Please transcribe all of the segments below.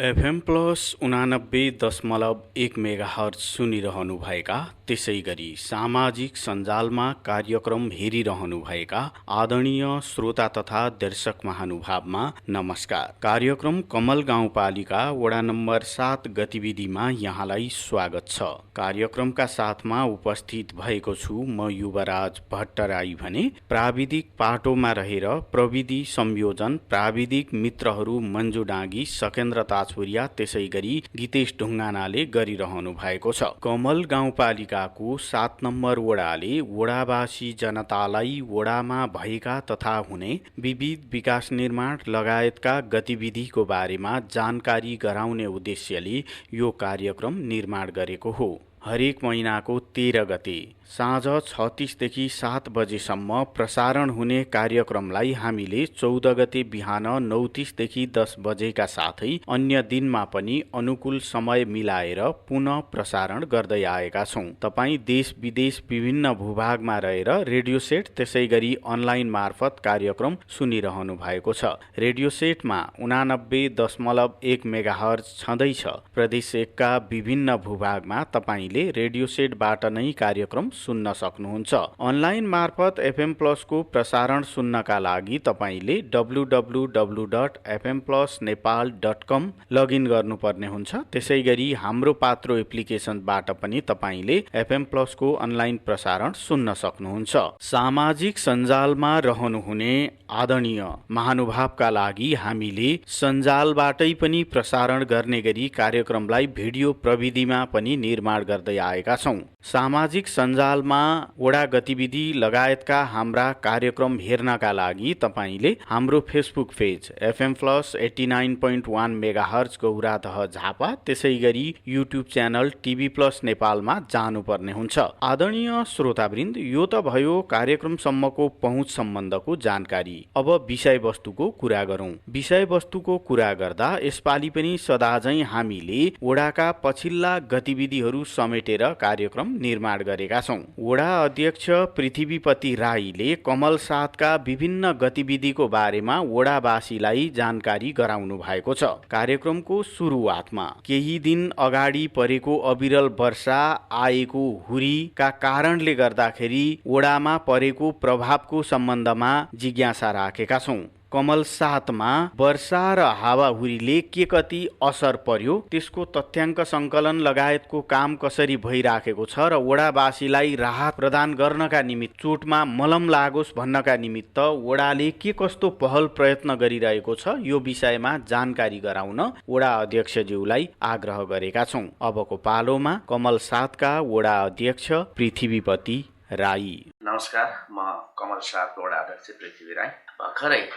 FM plus 89.1 megahertz सुनिरहनुभएका, त्यसै गरी सामाजिक सञ्जालमा कार्यक्रम हेरिरहनुभएका आदरणीय श्रोता तथा दर्शक महानुभावमा नमस्कार। कार्यक्रम कमल गाउँपालिका वडा नम्बर 7 गतिविधिमा यहाँलाई स्वागत छ। कार्यक्रमका साथमा उपस्थित भएको छु म युवराज भट्टराई भने प्राविधिक पाटोमा रहेर प्रविधि संयोजन प्राविधिक मित्रहरू मन्जु डाँगी सकेन्द्र ताछुरिया त्यसै गरी गीतेश ढुङ्गानाले गरिरहनु भएको छ। कमल गाउँपालिकाको 7 नम्बर वडाले वडावासी जनतालाई वडामा भएका तथा हुने विविध विकास निर्माण लगायतका गतिविधिको बारेमा जानकारी गराउने उद्देश्यले यो कार्यक्रम निर्माण गरेको हो। हरेक महिनाको 13 गते साँझ 6:30 देखि 7 बजेसम्म प्रसारण हुने कार्यक्रमलाई हामीले 14 गते बिहान 9:30 देखि 10 बजेका साथै अन्य दिनमा पनि अनुकूल समय मिलाएर पुनः प्रसारण गर्दै आएका छौं। तपाई देश विदेश विभिन्न भूभागमा रहेर रेडियो सेट त्यसै गरी अनलाइन मार्फत कार्यक्रम सुनिरहनु भएको छ। रेडियो सेटमा 89.1 मेगाहर्ज छँदैछ। प्रदेश 1 का विभिन्न भूभागमा तपाईले रेडियो सेटबाट नै कार्यक्रम सुन्न सक्नुहुन्छ। अनलाइन मार्फत एफएम प्लस को प्रसारण सुन्नका लागि तपाईले www.fmplusnepal.com लगइन गर्नुपर्ने हुन्छ। त्यसैगरी हाम्रो पात्रो एप्लिकेसनबाट पनि तपाईले एफएम प्लस को अनलाइन प्रसारण सुन्न सक्नुहुन्छ। सामाजिक सञ्जालमा रहनुहुने आदरणीय महानुभावका लागि हामीले सञ्जालबाटै पनि प्रसारण गर्ने गरी कार्यक्रमलाई भिडियो प्रविधिमा पनि निर्माण गर्दै आएका छौं। सामाजिक सञ्जालमा वडा गतिविधि लगायतका हाम्रा कार्यक्रम हेर्नका लागि तपाईले हाम्रो Facebook page FM plus 89.1 megahertz Gauradaha Jhapa त्यसै गरी युट्युब च्यानल टिभी प्लस नेपालमा जानुपर्ने हुन्छ। आदरणीय श्रोतावृन्द, यो त भयो कार्यक्रमसम्मको पहुँच सम्बन्धको जानकारी। अब विषयवस्तुको कुरा गरौं। विषयवस्तुको कुरा गर्दा यसपालि पनि सदाझै हामीले वडाका पछिल्ला गतिविधिहरू समेटेर कार्यक्रम निर्माण गरेका छौं। वडा अध्यक्ष पृथ्वीपति राईले कमल 7 का विभिन्न गतिविधिको बारेमा वडावासीलाई जानकारी गराउनु भएको छ। कार्यक्रमको सुरुवातमा केही दिन अगाडि परेको अविरल वर्षा आएको हुरीका कारणले गर्दाखेरि वडामा परेको प्रभावको सम्बन्धमा जिज्ञासा राखेका छौं। कमल 7 मा वर्षा र हावाहुरीले के कति असर पर्यो, त्यसको तथ्याङ्क संकलन लगायतको काम कसरी भइराखेको छ र वडावासीलाई राहत प्रदान गर्नका निमित्त चोटमा मलम लागोस् भन्नका निमित्त वडाले के कस्तो पहल प्रयत्न गरिरहेको छ, यो विषयमा जानकारी गराउन वडा अध्यक्षज्यूलाई आग्रह गरेका छौं। अबको पालोमा कमल 7 का वडा अध्यक्ष पृथ्वीपति राई। नमस्कार, म कमल 7 वडा अध्यक्ष पृथ्वी राई। भर्खरै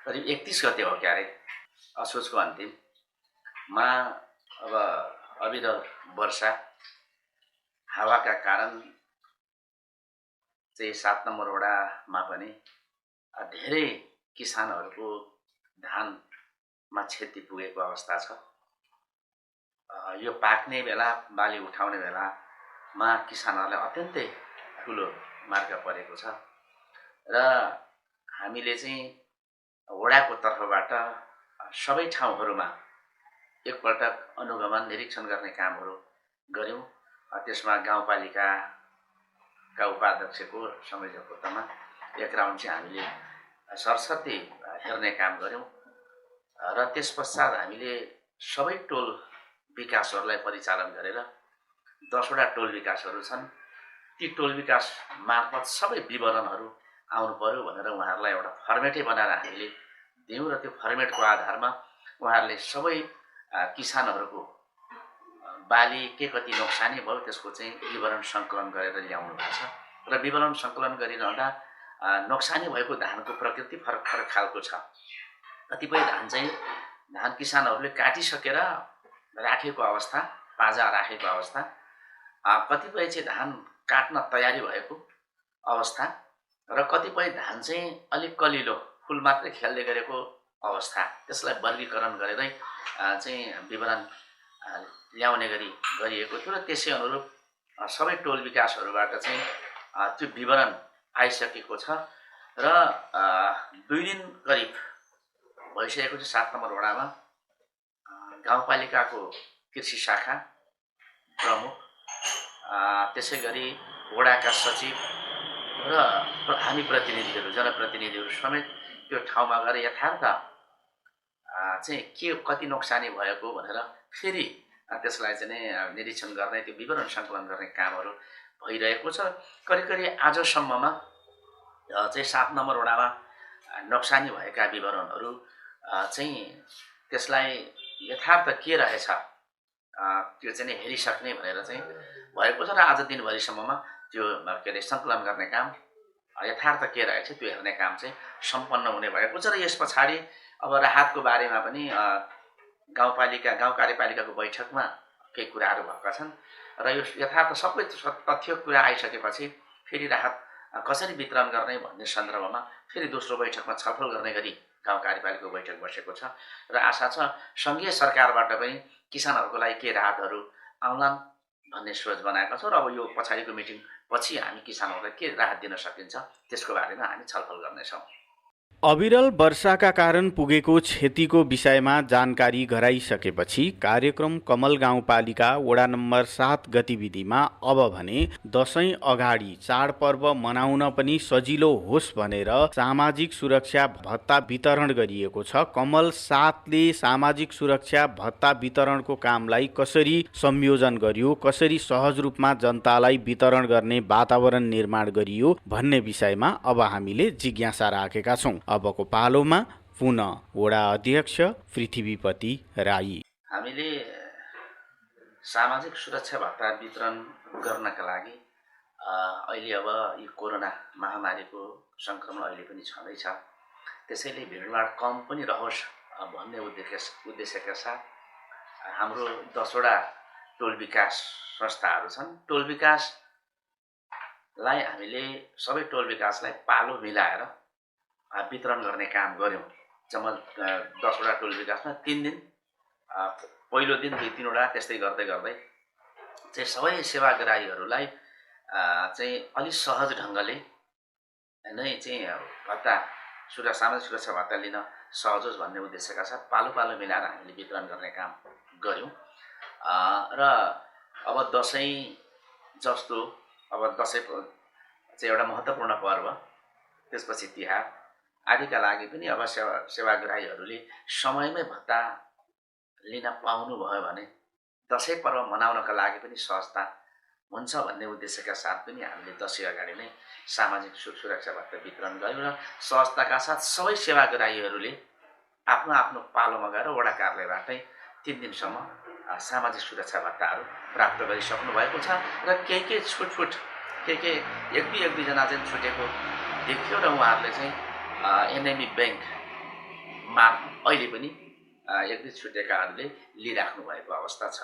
करिब 31 गते हो क्यारे असोजको अन्तिममा अब अविरल वर्षा हावाका कारण चाहिँ 7 नम्बर वडामा पनि धेरै किसानहरूको धानमा क्षति पुगेको अवस्था छ। यो पाक्ने बेला बाली उठाउने बेलामा किसानहरूलाई अत्यन्तै ठुलो मार्का परेको छ र हामीले चाहिँ वडाको तर्फबाट सबै ठाउँहरूमा एकपल्ट अनुगमन निरीक्षण गर्ने कामहरू गर्यौं। त्यसमा गाउँपालिकाका उपाध्यक्षको संयोजकत्वमा एक राउन्ड चाहिँ हामीले सरसर्ती हेर्ने काम गर्यौं र त्यसपश्चात हामीले सबै टोल विकासहरूलाई परिचालन गरेर 10 वटा टोल विकासहरू छन्। ती टोल विकास मार्फत सबै विवरणहरू आउनु पर्यो भनेर उहाँहरूलाई एउटा फर्मेटै बनाएर हामीले दियौँ र त्यो फर्मेटको आधारमा उहाँहरूले सबै किसानहरूको बाली के कति नोक्सानी भयो त्यसको चाहिँ विवरण सङ्कलन गरेर ल्याउनु भएको छ र विवरण सङ्कलन गरिरहँदा नोक्सानी भएको धानको प्रकृति फरक फरक खालको छ। कतिपय धान चाहिँ धान किसानहरूले काटिसकेर राखेको अवस्था, पाजा राखेको अवस्था, कतिपय चाहिँ धान काट्न तयारी भएको अवस्था र कतिपय धान चाहिँ अलिक कलिलो फुल मात्रै खेल्दै गरेको अवस्था। त्यसलाई वर्गीकरण गरेरै चाहिँ विवरण ल्याउने गरी गरिएको थियो र त्यसै अनुरूप सबै टोल विकासहरूबाट चाहिँ त्यो विवरण आइसकेको छ र 2 दिन करिब भइसकेको छ 7 नम्बर वडामा गाउँपालिकाको कृषि शाखा प्रमुख, त्यसै गरी वडाका सचिव र हामी प्रतिनिधिहरू, जनप्रतिनिधिहरू समेत त्यो ठाउँमा गएर यथार्थ चाहिँ के कति नोक्सानी भएको भनेर फेरि त्यसलाई चाहिँ निरीक्षण गर्ने, त्यो विवरण सङ्कलन गर्ने कामहरू भइरहेको छ। करिब करिब आजसम्ममा चाहिँ 7 नम्बर वडामा नोक्सानी भएका विवरणहरू चाहिँ त्यसलाई यथार्थ के रहेछ त्यो चाहिँ हेरिसक्ने भनेर चाहिँ भएको छ र आज दिनभरिसम्ममा त्यो के अरे सङ्कलन गर्ने काम, यथार्थ के रहेछ त्यो हेर्ने काम चाहिँ सम्पन्न हुने भएको छ। र यस पछाडि अब राहतको बारेमा पनि गाउँ कार्यपालिकाको बैठकमा केही कुराहरू भएका छन् र यो यथार्थ सबै तथ्य कुरा आइसकेपछि फेरि राहत कसरी वितरण गर्ने भन्ने सन्दर्भमा फेरि दोस्रो बैठकमा छलफल गर्ने गरी गाउँ कार्यपालिकाको बैठक बसेको छ र आशा छ सङ्घीय सरकारबाट पनि किसानहरूको लागि के राहतहरू आउलान् भन्ने सोच बनाएको छौँ र अब यो पछाडिको मिटिङ पछि हामी किसानहरूलाई के राहत दिन सकिन्छ त्यसको बारेमा हामी छलफल गर्नेछौँ। अविरल वर्षाका कारण पुगेको क्षतिको विषयमा जानकारी गराइसकेपछि कार्यक्रम कमल गाउँपालिका वडा नम्बर 7 गतिविधिमा अब भने दशैं अगाडि चाडपर्व मनाउन पनि सजिलो होस् भनेर सामाजिक सुरक्षा भत्ता वितरण गरिएको छ। कमल 7ले सामाजिक सुरक्षा भत्ता वितरणको कामलाई कसरी संयोजन गरियो, कसरी सहज रूपमा जनतालाई वितरण गर्ने वातावरण निर्माण गरियो भन्ने विषयमा अब हामीले जिज्ञासा राखेका छौँ। अबको पालोमा पुनः वडा अध्यक्ष पृथ्वीपति राई। हामीले सामाजिक सुरक्षा भत्ता वितरण गर्नका लागि अहिले अब यो कोरोना महामारीको सङ्क्रमण अहिले पनि छँदैछ, त्यसैले भिडभाड कम पनि रहोस् भन्ने उद्देश्यका साथ हाम्रो 10 वटा टोल विकास संस्थाहरू छन्। टोल विकासलाई हामीले सबै टोल विकासलाई पालो मिलाएर वितरण गर्ने काम गऱ्यौँ। जम्मा 10 वटा टोल विकासमा 3 दिन, पहिलो दिन 2-3 वटा, त्यस्तै गर्दै गर्दै चाहिँ सबै सेवाग्राहीहरूलाई चाहिँ अलि सहज ढङ्गले नै चाहिँ भत्ता सामाजिक सुरक्षा भत्ता लिन सहज होस् भन्ने उद्देश्यका साथ पालो पालो मिलाएर हामीले वितरण गर्ने काम गऱ्यौँ। र अब दसैँ जस्तो, अब दसैँ चाहिँ एउटा महत्त्वपूर्ण पर्व, त्यसपछि तिहार आदिका लागि पनि अब सेवाग्राहीहरूले समयमै भत्ता लिन पाउनुभयो भने दसैँ पर्व मनाउनका लागि पनि सहजता हुन्छ भन्ने उद्देश्यका साथ पनि हामीले दसैँ अगाडि नै सामाजिक सुरक्षा भत्ता वितरण गऱ्यौँ र सहजताका साथ सबै सेवाग्राहीहरूले आफ्नो आफ्नो पालोमा गएर वडा कार्यालयबाटै 3 दिनसम्म सामाजिक सुरक्षा भत्ताहरू प्राप्त गरिसक्नु भएको छ। र केही छुटफुट एक दुईजना चाहिँ छुटेको देखियो र उहाँहरूले चाहिँ एनएमई ब्याङ्कमा अहिले पनि एक दुई छुटेकाहरूले लिइराख्नु भएको अवस्था छ।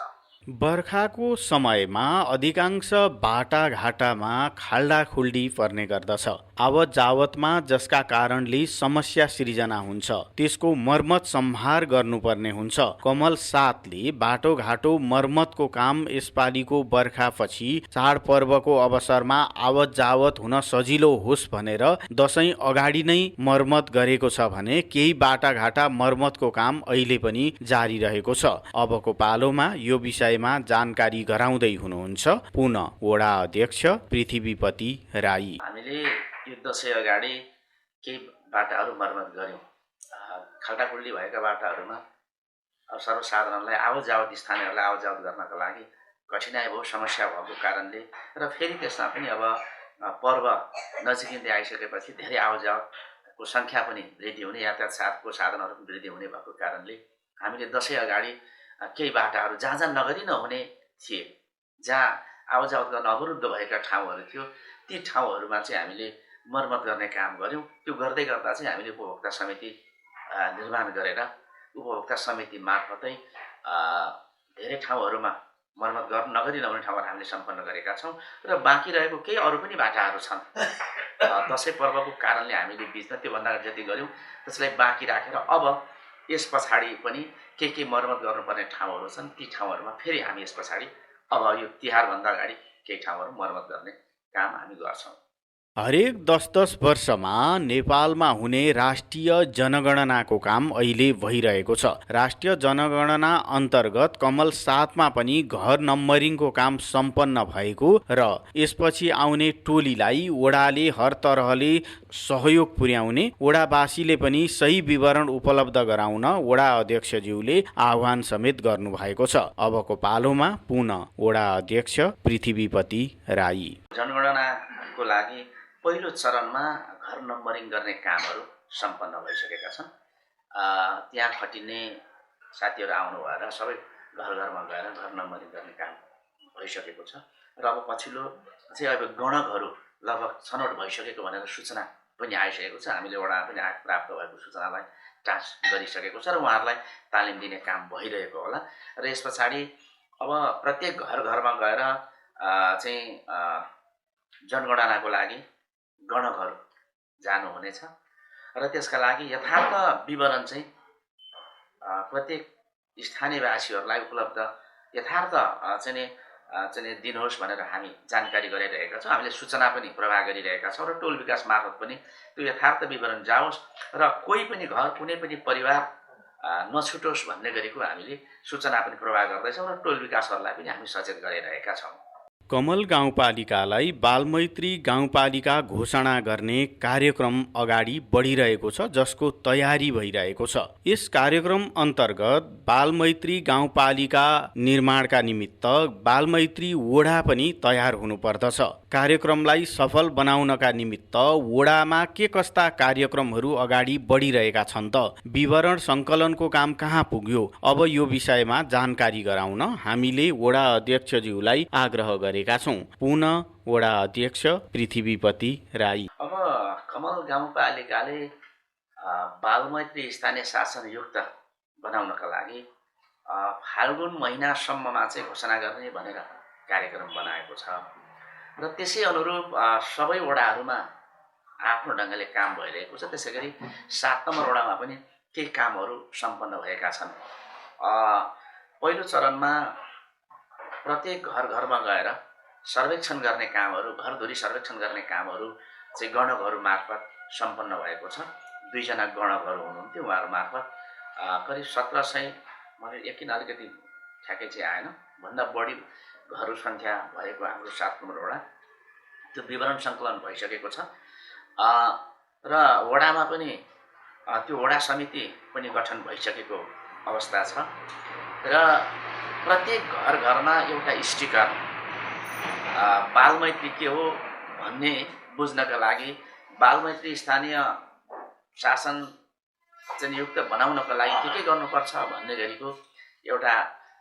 बर्खाको समयमा अधिकांश बाटाघाटामा खाल्डाखुल्डी पर्ने गर्दछ। आवत जावतमा जसका कारणले समस्या सिर्जना हुन्छ, त्यसको मर्मत सम्हार गर्नुपर्ने हुन्छ। कमल 7ले बाटोघाटो मर्मतको काम यसपालिको बर्खापछि चाडपर्वको अवसरमा आवत जावत हुन सजिलो होस् भनेर दशैं अगाडि नै मर्मत गरेको छ भने केही बाटाघाटा मर्मतको काम अहिले पनि जारी रहेको छ। अबको पालोमा यो विषयमा जानकारी गराउँदै हुनुहुन्छ पुनः वडा अध्यक्ष पृथ्वीपति राई। हामीले यो दसैँ अगाडि केही बाटाहरू मर्मत गऱ्यौँ। खाल्डाखुल्डी भएका बाटाहरूमा सर्वसाधारणलाई आवत जावत, स्थानीयहरूलाई आवत जावत गर्नका लागि कठिनाइ भयो, समस्या भएको कारणले, र फेरि त्यसमा पनि अब पर्व नजिकिँदै आइसकेपछि धेरै आवत जावतको सङ्ख्या पनि वृद्धि हुने, यातायातको साधनहरू पनि वृद्धि हुने भएको कारणले हामीले दसैँ अगाडि केही बाटाहरू जहाँ नगरी नहुने थिए, जहाँ आवत जावत गर्न अवरुद्ध भएका ठाउँहरू थियो, ती ठाउँहरूमा चाहिँ हामीले मर्मत गर्ने काम गऱ्यौँ। त्यो गर्दै गर्दा चाहिँ हामीले उपभोक्ता समिति निर्माण गरेर उपभोक्ता समिति मार्फतै धेरै ठाउँहरूमा मर्मत नगरी नहुने ठाउँहरू हामीले सम्पन्न गरेका छौँ र बाँकी रहेको केही अरू पनि बाटाहरू छन्। दसैँ पर्वको कारणले हामीले बिचमा त्योभन्दा जति गऱ्यौँ त्यसलाई बाँकी राखेर अब यस पछाडि पनि केही मर्मत गर्नुपर्ने ठाउँहरू छन्, ती ठाउँहरूमा फेरि हामी यस पछाडि अब यो तिहारभन्दा अगाडि केही ठाउँहरू मर्मत गर्ने काम हामी गर्छौँ। हरेक 10-10 वर्षमा नेपालमा हुने राष्ट्रिय जनगणनाको काम अहिले भइरहेको छ। राष्ट्रिय जनगणना अन्तर्गत कमल 7मा पनि घर नम्बरिङको काम सम्पन्न भएको र यसपछि आउने टोलीलाई वडाले हर तरहले सहयोग पुर्याउने, वडावासीले पनि सही विवरण उपलब्ध गराउन वडा अध्यक्षज्यूले आह्वान समेत गर्नुभएको छ। अबको पालोमा पुनः वडा अध्यक्ष पृथ्वीपति राई। जनगणनाको लागि पहिलो चरणमा घर नम्बरिङ गर्ने कामहरू सम्पन्न भइसकेका छन्। त्यहाँ खटिने साथीहरू आउनु भएर सबै घर घरमा गएर घर नम्बरिङ गर्ने काम भइसकेको छ र अब पछिल्लो चाहिँ अब गणकहरू लगभग छनौट भइसकेको भनेर सूचना पनि आइसकेको छ। हामीले वडा पनि प्राप्त भएको सूचनालाई जाँच गरिसकेको छ र उहाँहरूलाई तालिम दिने काम भइरहेको होला र यस पछाडि अब प्रत्येक घर घरमा गएर चाहिँ जनगणनाको लागि गणकहरू जानुहुनेछ र त्यसका लागि यथार्थ विवरण चाहिँ प्रत्येक स्थानीयवासीहरूलाई उपलब्ध यथार्थ चाहिँ दिनुहोस् भनेर हामी जानकारी गराइरहेका छौँ। हामीले सूचना पनि प्रवाह गरिरहेका छौँ र टोल विकास मार्फत पनि त्यो यथार्थ विवरण जाओस् र कोही पनि घर कुनै पनि परिवार नछुटोस् भन्ने गरेको हामीले सूचना पनि प्रवाह गर्दैछौँ र टोल विकासहरूलाई पनि हामी सचेत गराइरहेका छौँ। कमल गाउँपालिकालाई बालमैत्री गाउँपालिका घोषणा गर्ने कार्यक्रम अगाडि बढिरहेको छ, जसको तयारी भइरहेको छ। यस कार्यक्रम अन्तर्गत बालमैत्री गाउँपालिका निर्माणका निमित्त बालमैत्री वडा पनि तयार हुनुपर्दछ। कार्यक्रमलाई सफल बनाउनका निमित्त वडामा के कस्ता कार्यक्रमहरू अगाडि बढिरहेका छन् त, विवरण सङ्कलनको काम कहाँ पुग्यो, अब यो विषयमा जानकारी गराउन हामीले वडा अध्यक्षज्यूलाई आग्रह गरेका छौँ। पुनः वडा अध्यक्ष पृथ्वीपति राई। अब कमल गाउँपालिकाले बालमैत्री स्थानीय शासनयुक्त बनाउनका लागि फाल्गुन महिनासम्ममा चाहिँ घोषणा गर्ने भनेर कार्यक्रम बनाएको छ र त्यसै अनुरूप सबै वडाहरूमा आफ्नो ढङ्गले काम भइरहेको छ। त्यसै गरी 7 नम्बर वडामा पनि केही कामहरू सम्पन्न भएका छन्। पहिलो चरणमा प्रत्येक घर घरमा गएर सर्वेक्षण गर्ने कामहरू, घरधुरी सर्वेक्षण गर्ने कामहरू चाहिँ गणकहरू मार्फत सम्पन्न भएको छ। 2 जना गणकहरू हुनुहुन्थ्यो, उहाँहरू मार्फत करिब 1700, मैले यकिन अलिकति ठ्याक्कै चाहिँ आएन, भन्दा बढी घरहरू सङ्ख्या भएको हाम्रो 7 नम्बर वडा त्यो विवरण सङ्कलन भइसकेको छ र वडामा पनि त्यो वडा समिति पनि गठन भइसकेको अवस्था छ र प्रत्येक घर घरमा एउटा स्टिकर बालमैत्री के हो भन्ने बुझ्नका लागि, बालमैत्री स्थानीय शासन चाहिँ युक्त बनाउनको लागि के गर्नुपर्छ भन्ने गरीको एउटा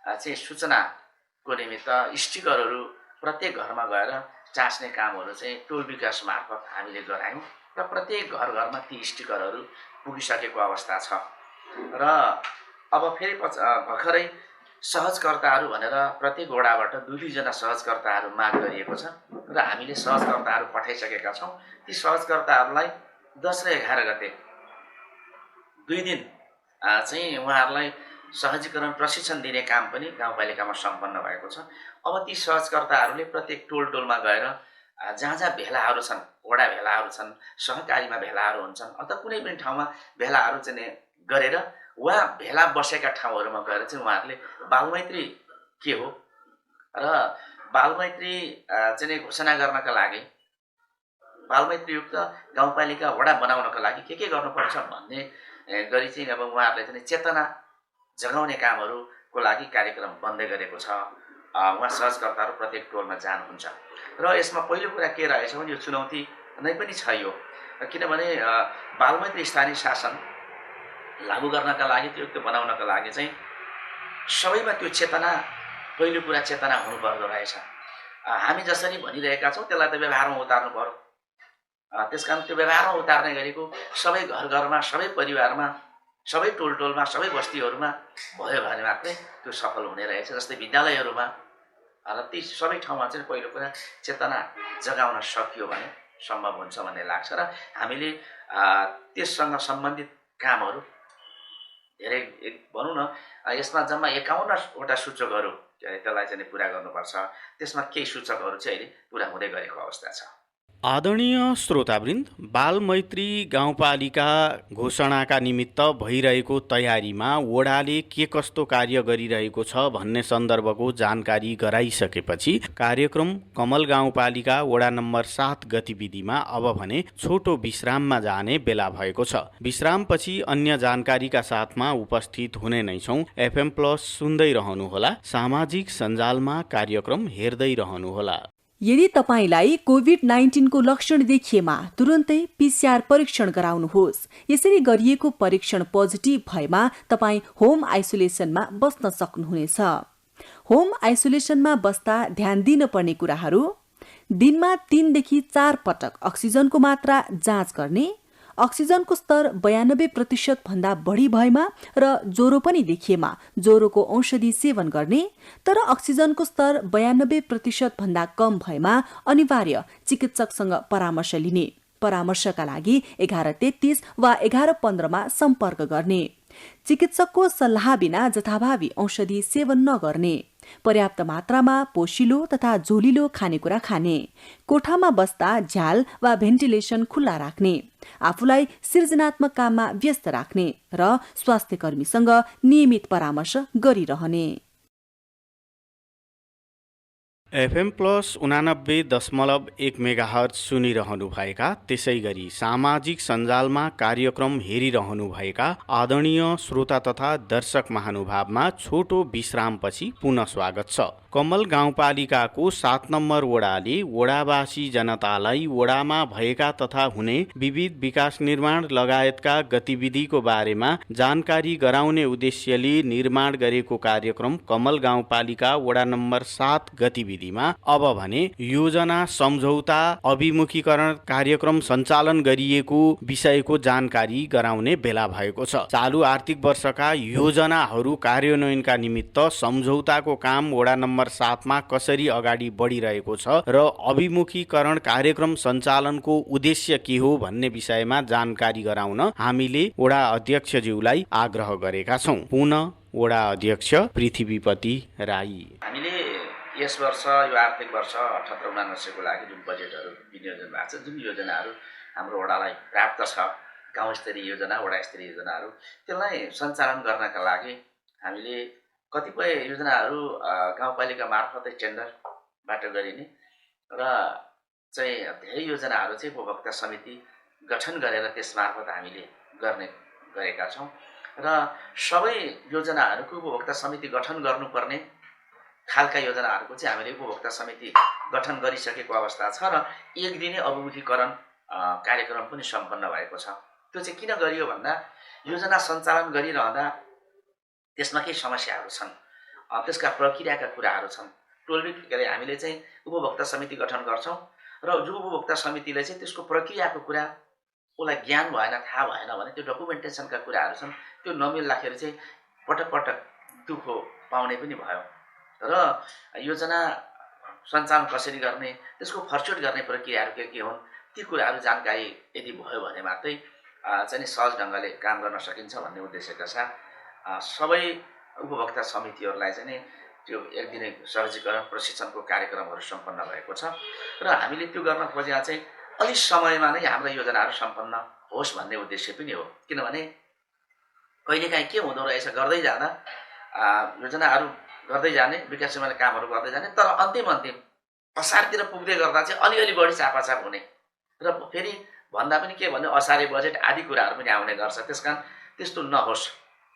चाहिँ सूचनाको निमित्त स्टिकरहरू प्रत्येक घरमा गएर चाँच्ने कामहरू चाहिँ टोल विकास मार्फत हामीले गरायौँ र प्रत्येक घर घरमा ती स्टिकरहरू पुगिसकेको अवस्था छ र अब फेरि भर्खरै सहजकर्ताहरू भनेर प्रत्येक वडाबाट 2-2 जना सहजकर्ताहरू माग गरिएको छ र हामीले सहजकर्ताहरू पठाइसकेका छौँ। ती सहजकर्ताहरूलाई 10 र 11 गते 2 दिन चाहिँ उहाँहरूलाई सहजीकरण प्रशिक्षण दिने काम पनि गाउँपालिकामा सम्पन्न भएको छ। अब ती सहजकर्ताहरूले प्रत्येक टोलमा गएर जहाँ जहाँ भेलाहरू छन्, वडा भेलाहरू छन्, सहकारीमा भेलाहरू हुन्छन् अथवा कुनै पनि ठाउँमा भेलाहरू चाहिँ गरेर उहाँ भेला बसेका ठाउँहरूमा गएर चाहिँ उहाँहरूले बालमैत्री के हो र बालमैत्री चाहिँ घोषणा गर्नका लागि, बालमैत्रीयुक्त गाउँपालिका वडा बनाउनका लागि के गर्नुपर्छ भन्ने गरी चाहिँ अब उहाँहरूले चाहिँ चेतना जगाउने कामहरूको लागि कार्यक्रम बन्दै गरेको छ। उहाँ सहजकर्ताहरू प्रत्येक टोलमा जानुहुन्छ र यसमा पहिलो कुरा के रहेछ भने यो चुनौती नै पनि छ यो, किनभने बालमैत्री स्थानीय शासन लागू गर्नका लागि, त्यो बनाउनका लागि चाहिँ सबैमा त्यो चेतना, पहिलो कुरा चेतना हुनुपर्दो रहेछ। हामी जसरी भनिरहेका छौँ त्यसलाई त व्यवहारमा उतार्नु पर्यो। त्यसकारण त्यो व्यवहारमा उतार्ने गरेको सबै घर घरमा, सबै परिवारमा, सबै टोलमा, सबै बस्तीहरूमा भयो भने मात्रै त्यो सफल हुने रहेछ। जस्तै विद्यालयहरूमा र ती सबै ठाउँमा चाहिँ पहिलो कुरा चेतना जगाउन सकियो भने सम्भव हुन्छ भन्ने लाग्छ र हामीले त्यससँग सम्बन्धित कामहरू धेरै भनौँ न, यसमा जम्मा 51वटा सूचकहरू त्यसलाई चाहिँ पुरा गर्नुपर्छ। त्यसमा केही सूचकहरू चाहिँ अहिले पुरा हुँदै गरेको अवस्था छ। आदरणीय श्रोतावृन्द, बाल मैत्री गाउँपालिका घोषणाका निमित्त भइरहेको तयारीमा वडाले के कस्तो कार्य गरिरहेको छ भन्ने सन्दर्भको जानकारी गराइसकेपछि कार्यक्रम कमल गाउँपालिका वडा नम्बर 7 गतिविधिमा अब भने छोटो विश्राममा जाने बेला भएको छ। विश्रामपछि अन्य जानकारीका साथमा उपस्थित हुने नै छौं। एफएम प्लस सुन्दै रहनुहोला, सामाजिक सञ्जालमा कार्यक्रम हेर्दै रहनुहोला। यदि तपाईलाई कोभिड-19 को लक्षण देखिएमा तुरुन्तै पीसीआर परीक्षण गराउनुहोस्। यसरी गरिएको परीक्षण पोजिटिभ भएमा तपाई होम आइसोलेसनमा बस्न सक्नुहुनेछ। होम आइसोलेसनमा बस्दा ध्यान दिन पर्ने कुराहरू: दिनमा 3 देखि 4 पटक अक्सिजनको मात्रा जाँच गर्ने, अक्सिजनको स्तर 92% भन्दा बढी भएमा र ज्वरो पनि देखिएमा ज्वरोको औषधि सेवन गर्ने, तर अक्सिजनको स्तर 92% भन्दा कम भएमा अनिवार्य चिकित्सकसँग परामर्श लिने। परामर्शका लागि 1133 वा 1115 मा सम्पर्क गर्ने। चिकित्सकको सल्लाह बिना जथाभावी औषधि सेवन नगर्ने। पर्याप्त मात्रामा पोषिलो तथा झोलिलो खानेकुरा खाने। कोठामा बस्दा झ्याल वा भेन्टिलेसन खुल्ला राख्ने। आफूलाई सृजनात्मक काममा व्यस्त राख्ने र स्वास्थ्य कर्मीसँग नियमित परामर्श गरिरहने। एफएम प्लस 89.1 मेगाहर्ज सुनिरहनुभएका, त्यसै गरी सामाजिक सञ्जालमा कार्यक्रम हेरिरहनुभएका आदरणीय श्रोता तथा दर्शक महानुभावमा छोटो विश्रामपछि पुनः स्वागत छ। कमल गाउँपालिकाको 7 नम्बर वडाले वडावासी जनतालाई वडामा भएका तथा हुने विविध विकास निर्माण लगायतका गतिविधिको बारेमा जानकारी गराउने उद्देश्यले निर्माण गरेको कार्यक्रम कमल गाउँपालिका वडा नम्बर 7 गतिविधिमा अब भने योजना सम्झौता अभिमुखीकरण कार्यक्रम सञ्चालन गरिएको विषयको जानकारी गराउने बेला भएको छ। चालु आर्थिक वर्षका योजनाहरू कार्यान्वयनका निमित्त सम्झौताको काम वडा नम्बर 7 मा कसरी अगाडि बढिरहेको छ र अभिमुखीकरण कार्यक्रम सञ्चालनको उद्देश्य के हो भन्ने विषयमा जानकारी गराउन हामीले वडा अध्यक्षज्यूलाई आग्रह गरेका छौं। पुनः वडा अध्यक्ष पृथ्वीपति राई। हामीले यस वर्ष यो आर्थिक वर्ष 78-79 को लागि जुन बजेटहरू विनियोजन भएको छ, जुन योजनाहरू हाम्रो वडालाई प्राप्त छ, गाउँ स्तरीय योजना, वडा स्तरीय योजनाहरू, त्यसलाई सञ्चालन गर्नका लागि हामीले कतिपय योजनाहरू गाउँपालिका मार्फतै टेन्डरबाट गरिने र चाहिँ धेरै योजनाहरू चाहिँ उपभोक्ता समिति गठन गरेर त्यसमार्फत हामीले गर्ने गरेका छौँ र सबै योजनाहरूको उपभोक्ता समिति गठन गर्नुपर्ने खालका योजनाहरूको चाहिँ हामीले उपभोक्ता समिति गठन गरिसकेको अवस्था छ र एक दिने अभिमुखीकरण कार्यक्रम पनि सम्पन्न भएको छ। त्यो चाहिँ किन गरियो भन्दा योजना सञ्चालन गरिरहँदा त्यसमा केही समस्याहरू छन्, त्यसका प्रक्रियाका कुराहरू छन्। के अरे हामीले चाहिँ उपभोक्ता समिति गठन गर्छौँ र जो उपभोक्ता समितिले चाहिँ त्यसको प्रक्रियाको कुरा उसलाई ज्ञान भएन, थाहा भएन भने त्यो डकुमेन्टेसनका कुराहरू छन्, त्यो नमिल्दाखेरि चाहिँ पटक पटक दुःख पाउने पनि भयो र योजना सञ्चालन कसरी गर्ने, त्यसको फर्चोट गर्ने प्रक्रियाहरू के हुन्, ती कुराहरू जानकारी यदि भयो भने मात्रै चाहिँ सहज ढङ्गले काम गर्न सकिन्छ भन्ने उद्देश्यका साथ सबै उपभोक्ता समितिहरूलाई चाहिँ त्यो एक दिने सहजीकरण प्रशिक्षणको कार्यक्रमहरू सम्पन्न भएको छ र हामीले त्यो गर्न खोजेका चाहिँ अलिक समयमा नै हाम्रा योजनाहरू सम्पन्न होस् भन्ने उद्देश्य पनि हो। किनभने कहिलेकाहीँ के हुँदो रहेछ, गर्दै जाँदा योजनाहरू गर्दै जाने, विकास निर्माण कामहरू गर्दै जाने, तर अन्तिम असारतिर पुग्दै गर्दा चाहिँ अलिअलि बढी चापाचाप हुने र फेरि भन्दा पनि के भन्ने असारे बजेट आदि कुराहरू पनि आउने गर्छ। त्यसकारण त्यस्तो नहोस्,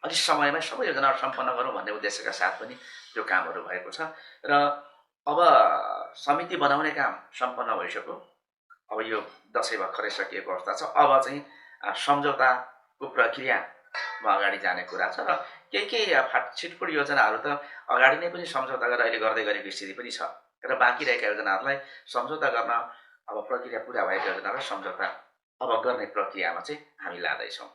अलिक समयमै सबै योजनाहरू सम्पन्न गरौँ भन्ने उद्देश्यका साथ पनि त्यो कामहरू भएको छ र अब समिति बनाउने काम सम्पन्न भइसक्यो। अब यो दसैँ भर्खरै सकिएको अवस्था छ। अब चाहिँ सम्झौताको प्रक्रियामा अगाडि जाने कुरा छ र केही छिटपुट योजनाहरू त अगाडि नै पनि सम्झौता गरेर अहिले गर्दै गरेको स्थिति पनि छ र बाँकी रहेका योजनाहरूलाई सम्झौता गर्न अब प्रक्रिया पुरा भएका योजनाहरू सम्झौता अब गर्ने प्रक्रियामा चाहिँ हामी लाँदैछौँ।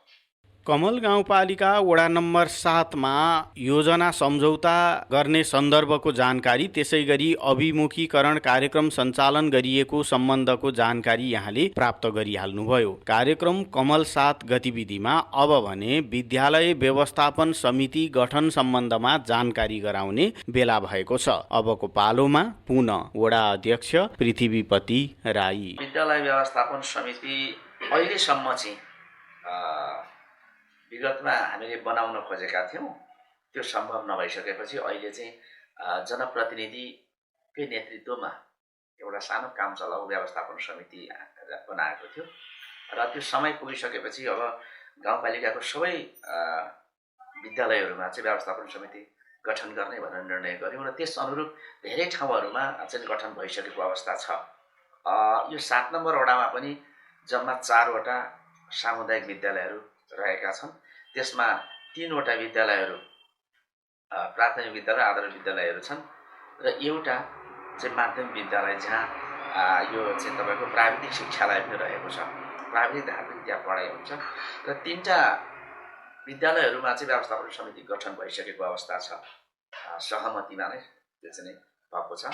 कमल गाउँपालिका वडा नम्बर 7 मा योजना सम्झौता गर्ने सन्दर्भको जानकारी, त्यसै गरी अभिमुखीकरण कार्यक्रम सञ्चालन गरिएको सम्बन्धको जानकारी यहाँले प्राप्त गरिहाल्नुभयो। कार्यक्रम कमल 7 गतिविधिमा अब भने विद्यालय व्यवस्थापन समिति गठन सम्बन्धमा जानकारी गराउने बेला भएको छ। अबको पालोमा पुनः वडा अध्यक्ष पृथ्वीपति राई। विद्यालय व्यवस्थापन समिति अहिलेसम्म चाहिँ विगतमा हामीले बनाउन खोजेका थियौँ, त्यो सम्भव नभइसकेपछि अहिले चाहिँ जनप्रतिनिधिकै नेतृत्वमा एउटा सानो काम चलाउ व्यवस्थापन समिति बनाएको थियो र त्यो समय पुगिसकेपछि अब गाउँपालिकाको सबै विद्यालयहरूमा चाहिँ व्यवस्थापन समिति गठन गर्ने भनेर निर्णय गऱ्यौँ र त्यस अनुरूप धेरै ठाउँहरूमा चाहिँ गठन भइसकेको अवस्था छ। यो 7 नम्बर वडामा पनि जम्मा 4वटा सामुदायिक विद्यालयहरू रहेका छन्। त्यसमा 3वटा विद्यालयहरू प्राथमिक विद्यालय आधारभूत विद्यालयहरू छन् र एउटा चाहिँ माध्यमिक विद्यालय जहाँ यो चाहिँ तपाईँको प्राविधिक शिक्षालय पनि रहेको छ। प्राविधिक धार्मिक त्यहाँ पढाइ हुन्छ र 3टा विद्यालयहरूमा चाहिँ व्यवस्थापन समिति गठन भइसकेको अवस्था छ। सहमतिमा नै त्यो चाहिँ भएको छ,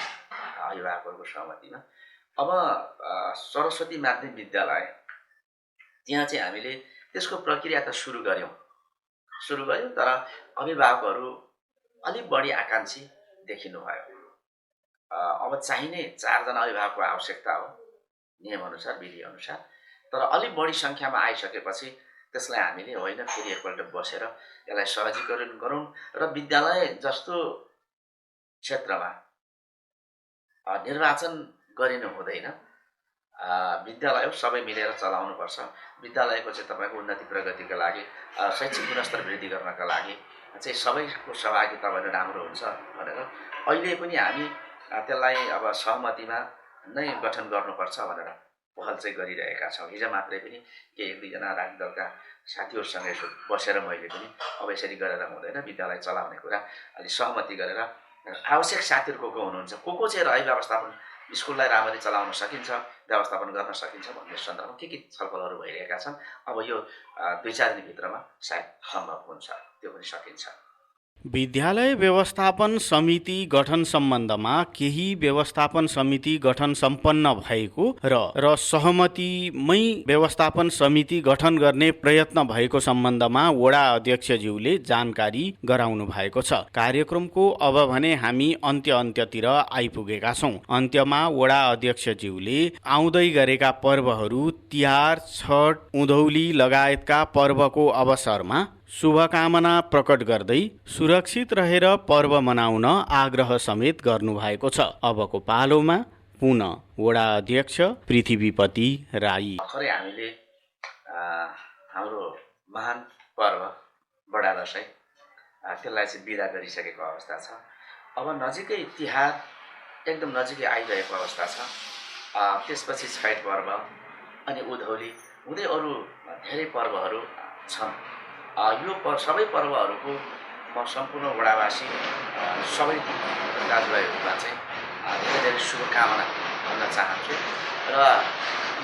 अभिभावकहरूको सहमतिमा। अब सरस्वती माध्यमिक विद्यालय त्यहाँ चाहिँ हामीले त्यसको प्रक्रिया त सुरु गऱ्यौँ तर अभिभावकहरू अलिक बढी आकाङ्क्षी देखिनुभयो। अब चाहिने 4 जना अभिभावकको आवश्यकता हो नियमअनुसार, विधिअनुसार, तर अलिक बढी सङ्ख्यामा आइसकेपछि त्यसलाई हामीले होइन फेरि एकपल्ट बसेर यसलाई सहजीकरण गरौँ र विद्यालय जस्तो क्षेत्रमा निर्वाचन गरिनु हुँदैन। विद्यालय सबै मिलेर चलाउनुपर्छ। विद्यालयको चाहिँ तपाईँको उन्नति प्रगतिका लागि, शैक्षिक गुणस्तर वृद्धि गर्नका लागि चाहिँ सबैको सहभागिता भने राम्रो हुन्छ भनेर अहिले पनि हामी त्यसलाई अब सहमतिमा नै गठन गर्नुपर्छ भनेर पहल चाहिँ गरिरहेका छौँ। हिजो मात्रै पनि केही 1-2 जना राजनीतिक दलका साथीहरूसँग यसो बसेर मैले पनि अब यसरी गरेर हुँदैन, विद्यालय चलाउने कुरा अलि सहमति गरेर आवश्यक साथीहरू को हुनुहुन्छ, को चाहिँ रही व्यवस्थापन स्कुललाई राम्ररी चलाउन सकिन्छ, व्यवस्थापन गर्न सकिन्छ भन्ने सन्दर्भमा के छलफलहरू भइरहेका छन्। अब यो 2-4 दिनभित्रमा सायद सम्भव हुन्छ, त्यो पनि सकिन्छ। विद्यालय व्यवस्थापन समिति गठन सम्बन्धमा केही व्यवस्थापन समिति गठन सम्पन्न भएको र सहमतिमै व्यवस्थापन समिति गठन गर्ने प्रयत्न भएको सम्बन्धमा वडा अध्यक्षज्यूले जानकारी गराउनु भएको छ। कार्यक्रमको अब भने हामी अन्त्यतिर आइपुगेका छौँ। अन्त्यमा वडा अध्यक्षज्यूले आउँदै गरेका पर्वहरू तिहार, छठ, उँधौली लगायतका पर्वको अवसरमा शुभकामना प्रकट गर्दै सुरक्षित रहेर पर्व मनाउन आग्रह समेत गर्नुभएको छ। अबको पालोमा पुनः वडा अध्यक्ष पृथ्वीपति राई। भर्खरै हामीले हाम्रो महान पर्व बडा दशैँ त्यसलाई चाहिँ बिदा गरिसकेको अवस्था छ। अब नजिकै तिहार एकदम नजिकै आइरहेको अवस्था छ। त्यसपछि छठ पर्व अनि उँधौली हुँदै अरू धेरै पर्वहरू छन्। यो सबै पर्वहरूको म सम्पूर्ण वडावासी सबै दाजुभाइहरूमा चाहिँ धेरै धेरै शुभकामना भन्न चाहन्छु र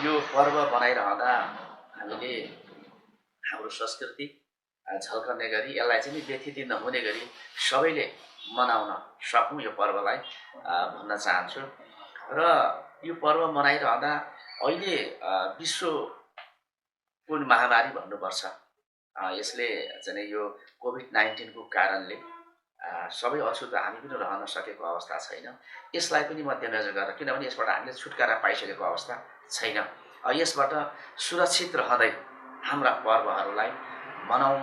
यो पर्व बनाइरहँदा हामीले हाम्रो संस्कृति झल्कने गरी यसलाई चाहिँ व्यथित नहुने गरी सबैले मनाउन सकौँ यो पर्वलाई भन्न चाहन्छु। र यो पर्व मनाइरहँदा अहिले विश्वको महामारी भन्नुपर्छ, यसले चाहिँ यो कोभिड-19 को कारणले सबै अछुतो हामी पनि रहन सकेको अवस्था छैन। यसलाई पनि मध्यनजर गरेर, किनभने यसबाट हामीले छुटकारा पाइसकेको अवस्था छैन, यसबाट सुरक्षित रहँदै हाम्रा पर्वहरूलाई मनाउँ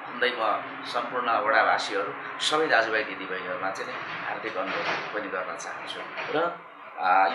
भन्दै म सम्पूर्ण वडावासीहरू सबै दाजुभाइ दिदीबहिनीहरूमा चाहिँ हार्दिक अनुरोध पनि गर्न चाहन्छु र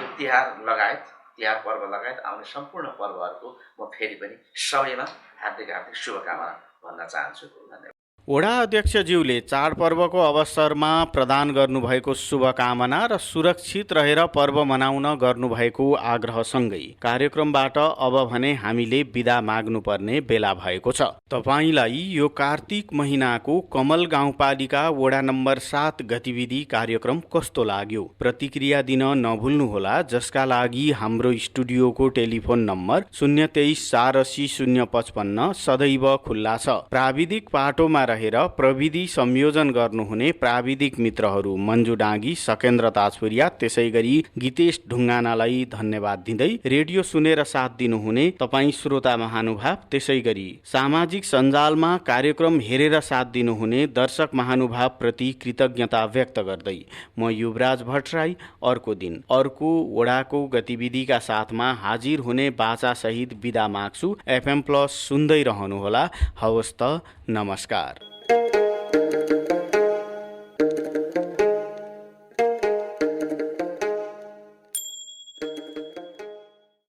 यो तिहार पर्व लगायत आउने सम्पूर्ण पर्वहरूको म फेरि पनि सबैमा हार्दिक शुभकामना भन्न चाहन्छु। धन्यवाद। वडा अध्यक्षज्यूले चाडपर्वको अवसरमा प्रदान गर्नुभएको शुभकामना र सुरक्षित रहेर पर्व मनाउन गर्नुभएको आग्रहसँगै कार्यक्रमबाट अब भने हामीले बिदा माग्नुपर्ने बेला भएको छ। तपाईलाई यो कार्तिक महिनाको कमल गाउँपालिका वडा नम्बर 7 गतिविधि कार्यक्रम कस्तो लाग्यो? प्रतिक्रिया दिन नभुल्नुहोला, जसका लागि हाम्रो स्टुडियोको टेलिफोन नम्बर 023 480 055 सदैव खुल्ला छ। प्राविधिक पाटोमा रहेर प्रविधि संयोजन गर्नुहुने प्राविधिक मित्रहरू मन्जु डाँगी, सकेन्द्र ताजपुरिया, त्यसैगरी गीतेश ढुङ्गानालाई धन्यवाद दिँदै रेडियो सुनेर साथ दिनुहुने तपाईँ श्रोता महानुभाव, त्यसैगरी सामाजिक सञ्जालमा कार्यक्रम हेरेर साथ दिनुहुने दर्शक महानुभाव प्रति कृतज्ञता व्यक्त गर्दै म युवराज भट्टराई अर्को दिन अर्को वडाको गतिविधिका साथमा हाजिर हुने बाचा सहित बिदा माग्छु। FM+ सुन्दै रहनुहोला। हवस् त, नमस्कार।